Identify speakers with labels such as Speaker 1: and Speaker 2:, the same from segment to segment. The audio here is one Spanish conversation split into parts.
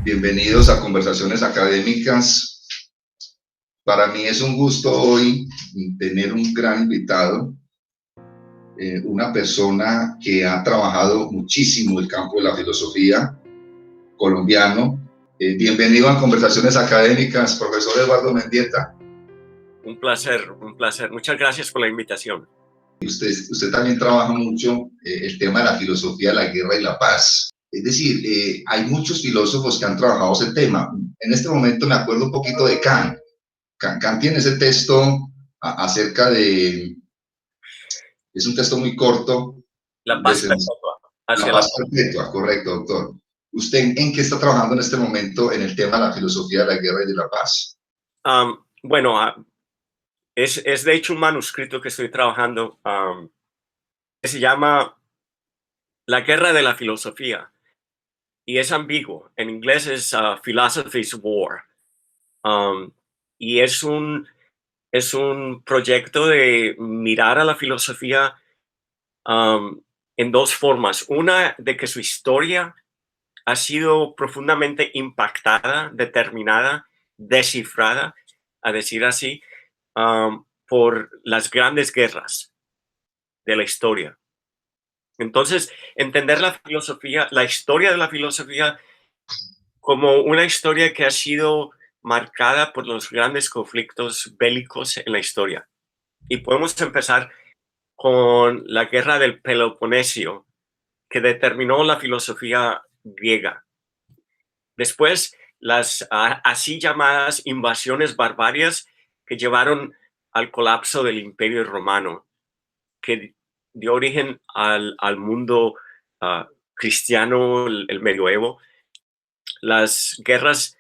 Speaker 1: Bienvenidos a Conversaciones Académicas. Para mí es un gusto hoy tener un gran invitado, una persona que ha trabajado muchísimo el campo de la filosofía colombiano. Bienvenido a Conversaciones Académicas, profesor Eduardo Mendieta.
Speaker 2: Un placer, un placer. Muchas gracias por la invitación.
Speaker 1: Usted también trabaja mucho el tema de la filosofía de la guerra y la paz. Es decir, hay muchos filósofos que han trabajado ese tema. En este momento me acuerdo un poquito de Kant. Kant tiene ese texto acerca de... Es un texto muy corto.
Speaker 2: La paz perpetua.
Speaker 1: La paz perpetua, correcto, doctor. ¿Usted en qué está trabajando en este momento en el tema de la filosofía de la guerra y de la paz?
Speaker 2: Es de hecho un manuscrito que estoy trabajando que se llama La guerra de la filosofía. Y es ambiguo. En inglés es Philosophy's War. Y es un proyecto de mirar a la filosofía en dos formas. Una, de que su historia ha sido profundamente impactada, determinada, descifrada, a decir así, por las grandes guerras de la historia. Entonces, entender la filosofía, la historia de la filosofía como una historia que ha sido marcada por los grandes conflictos bélicos en la historia. Y podemos empezar con la guerra del Peloponesio, que determinó la filosofía griega. Después, las así llamadas invasiones barbarias que llevaron al colapso del Imperio Romano, que dio origen al mundo cristiano, el medioevo, las guerras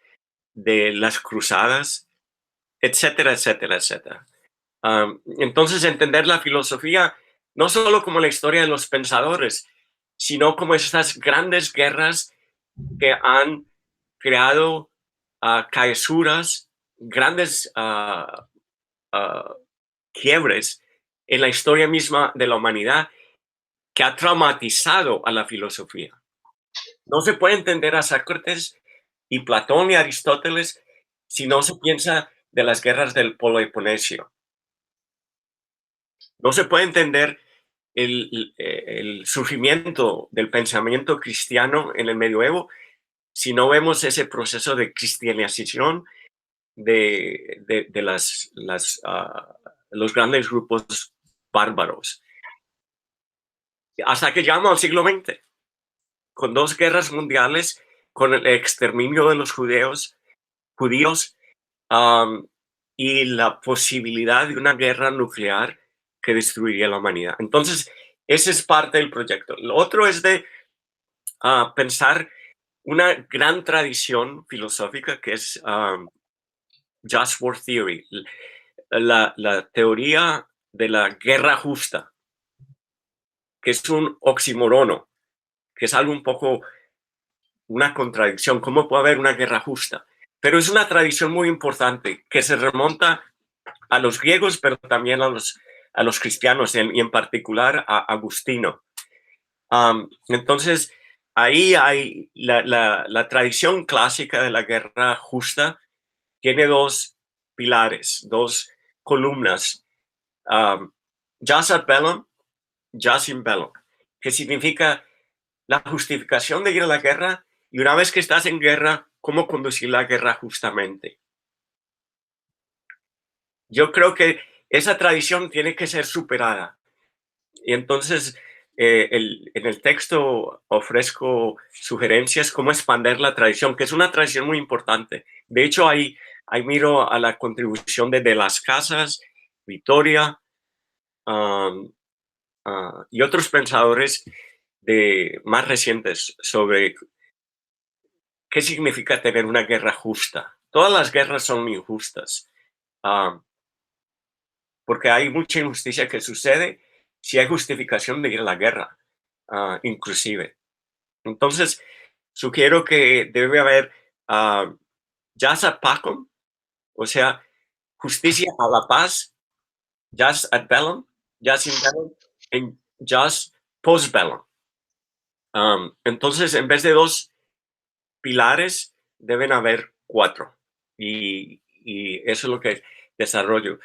Speaker 2: de las cruzadas, etcétera, etcétera, etcétera. Entonces, entender la filosofía no solo como la historia de los pensadores, sino como estas grandes guerras que han creado caesuras, grandes quiebres en la historia misma de la humanidad, que ha traumatizado a la filosofía. No se puede entender a Sócrates y Platón y Aristóteles si no se piensa de las guerras del Peloponesio. No se puede entender el surgimiento del pensamiento cristiano en el medioevo si no vemos ese proceso de cristianización de los grandes grupos bárbaros. Hasta que llegamos al siglo XX, con dos guerras mundiales, con el exterminio de los judíos, y la posibilidad de una guerra nuclear que destruiría la humanidad. Entonces, ese es parte del proyecto. Lo otro es de pensar una gran tradición filosófica que es Just War Theory, la teoría de la guerra justa, que es un oxímorono, que es algo un poco una contradicción. ¿Cómo puede haber una guerra justa? Pero es una tradición muy importante que se remonta a los griegos, pero también a los cristianos, y en particular a Agustino. Entonces, ahí hay la tradición clásica de la guerra justa, tiene dos pilares, dos columnas, jus ad bellum, jus in bellum, que significa la justificación de ir a la guerra, y una vez que estás en guerra, cómo conducir la guerra justamente. Yo creo que esa tradición tiene que ser superada. Y entonces, en el texto ofrezco sugerencias cómo expandir la tradición, que es una tradición muy importante. De hecho, ahí miro a la contribución de Las Casas, Vittoria, y otros pensadores más recientes sobre qué significa tener una guerra justa. Todas las guerras son injustas, porque hay mucha injusticia que sucede si hay justificación de ir a la guerra, inclusive. Entonces, sugiero que debe haber jus ad pacem, o sea, justicia a la paz, jus ad bellum, jus in bellum, y jus post bellum. Entonces, en vez de dos pilares, deben haber 4. Y eso es lo que desarrollo.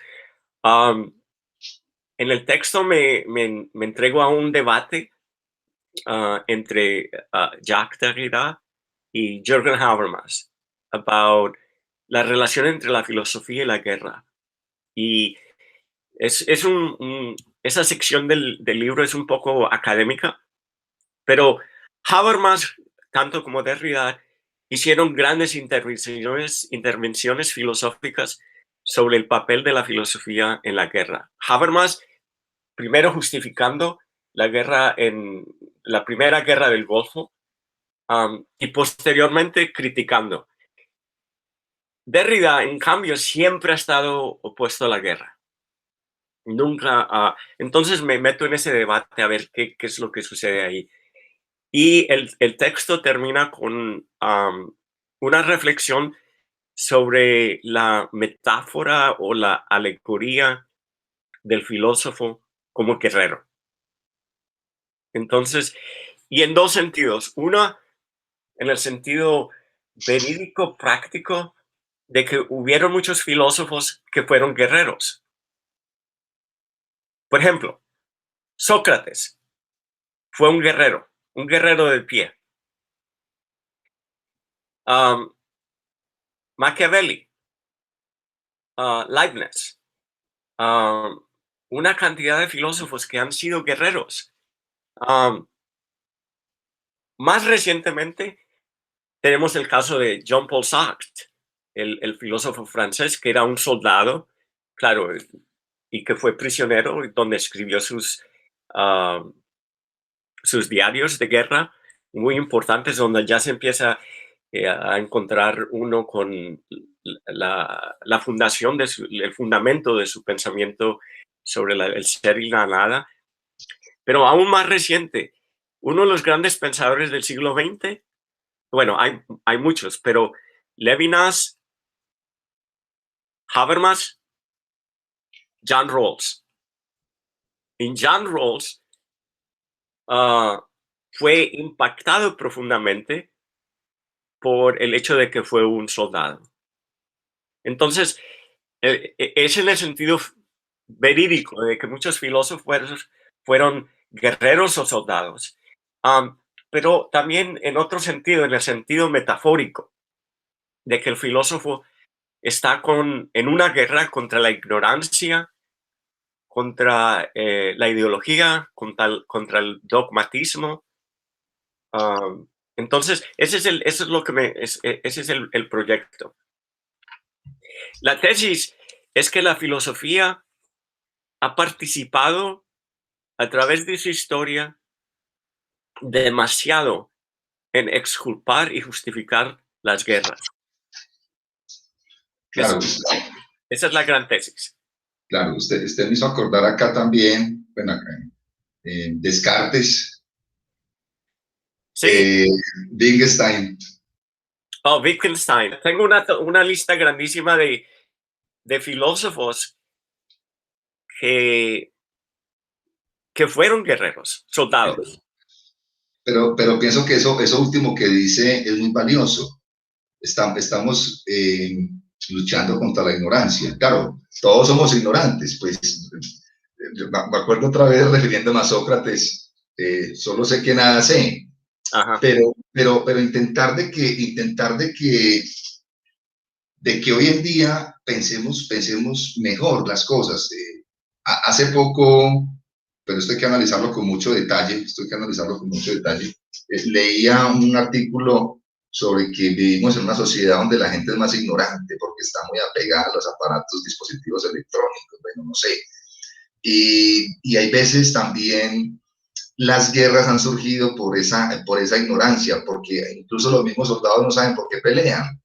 Speaker 2: En el texto me entrego a un debate entre Jacques Derrida y Jürgen Habermas about la relación entre la filosofía y la guerra. Y esa sección del libro es un poco académica, pero Habermas, tanto como Derrida, hicieron grandes intervenciones filosóficas sobre el papel de la filosofía en la guerra. Habermas, primero justificando la guerra en la primera guerra del Golfo, y posteriormente criticando. Derrida, en cambio, siempre ha estado opuesto a la guerra. Nunca. Entonces me meto en ese debate a ver qué es lo que sucede ahí. Y el texto termina con una reflexión sobre la metáfora o la alegoría del filósofo como guerrero. Entonces, y en dos sentidos. Una, en el sentido verídico, práctico, de que hubieron muchos filósofos que fueron guerreros. Por ejemplo, Sócrates fue un guerrero de pie. Machiavelli, Leibniz, una cantidad de filósofos que han sido guerreros. Más recientemente tenemos el caso de Jean-Paul Sartre, el filósofo francés que era un soldado, claro, y que fue prisionero, donde escribió sus diarios de guerra muy importantes, donde ya se empieza a encontrar uno con la fundación el fundamento de su pensamiento sobre el ser y la nada. Pero aún más reciente, uno de los grandes pensadores del siglo XX, bueno, hay muchos, pero Levinas, Habermas, John Rawls. Y John Rawls fue impactado profundamente por el hecho de que fue un soldado. Entonces, es en el sentido verídico de que muchos filósofos fueron guerreros o soldados, pero también en otro sentido, en el sentido metafórico, de que el filósofo está en una guerra contra la ignorancia, contra la ideología, contra el dogmatismo. Entonces, ese es el proyecto. La tesis es que la filosofía ha participado a través de su historia demasiado en exculpar y justificar las guerras.
Speaker 1: Claro,
Speaker 2: Esa es la gran tesis.
Speaker 1: Claro, usted me hizo acordar acá también, bueno, Descartes,
Speaker 2: Sí.
Speaker 1: Wittgenstein.
Speaker 2: Oh, Wittgenstein. Tengo una lista grandísima de filósofos que fueron guerreros, soldados.
Speaker 1: Pero pienso que eso último que dice es muy valioso. Estamos luchando contra la ignorancia. Claro, todos somos ignorantes, pues me acuerdo otra vez refiriéndome a Sócrates, solo sé que nada sé.
Speaker 2: Ajá.
Speaker 1: Pero intentar de que hoy en día pensemos mejor las cosas. Hace poco, pero esto hay que analizarlo con mucho detalle, leía un artículo sobre que vivimos en una sociedad donde la gente es más ignorante porque está muy apegada a los aparatos, dispositivos electrónicos, bueno, no sé. Y hay veces también las guerras han surgido por esa ignorancia, porque incluso los mismos soldados no saben por qué pelean.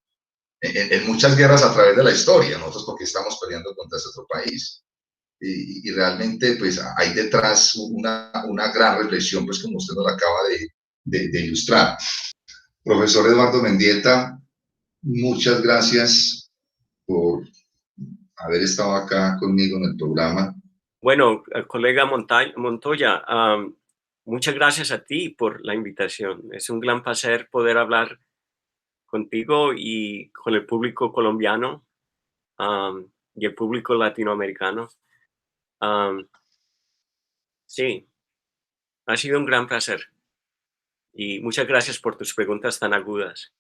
Speaker 1: En muchas guerras a través de la historia, nosotros porque estamos peleando contra ese otro país. Y realmente pues hay detrás una gran reflexión, pues como usted nos acaba de ilustrar. Profesor Eduardo Mendieta, muchas gracias por haber estado acá conmigo en el programa.
Speaker 2: Bueno, colega Montoya, muchas gracias a ti por la invitación. Es un gran placer poder hablar contigo y con el público colombiano y el público latinoamericano. Sí, ha sido un gran placer y muchas gracias por tus preguntas tan agudas.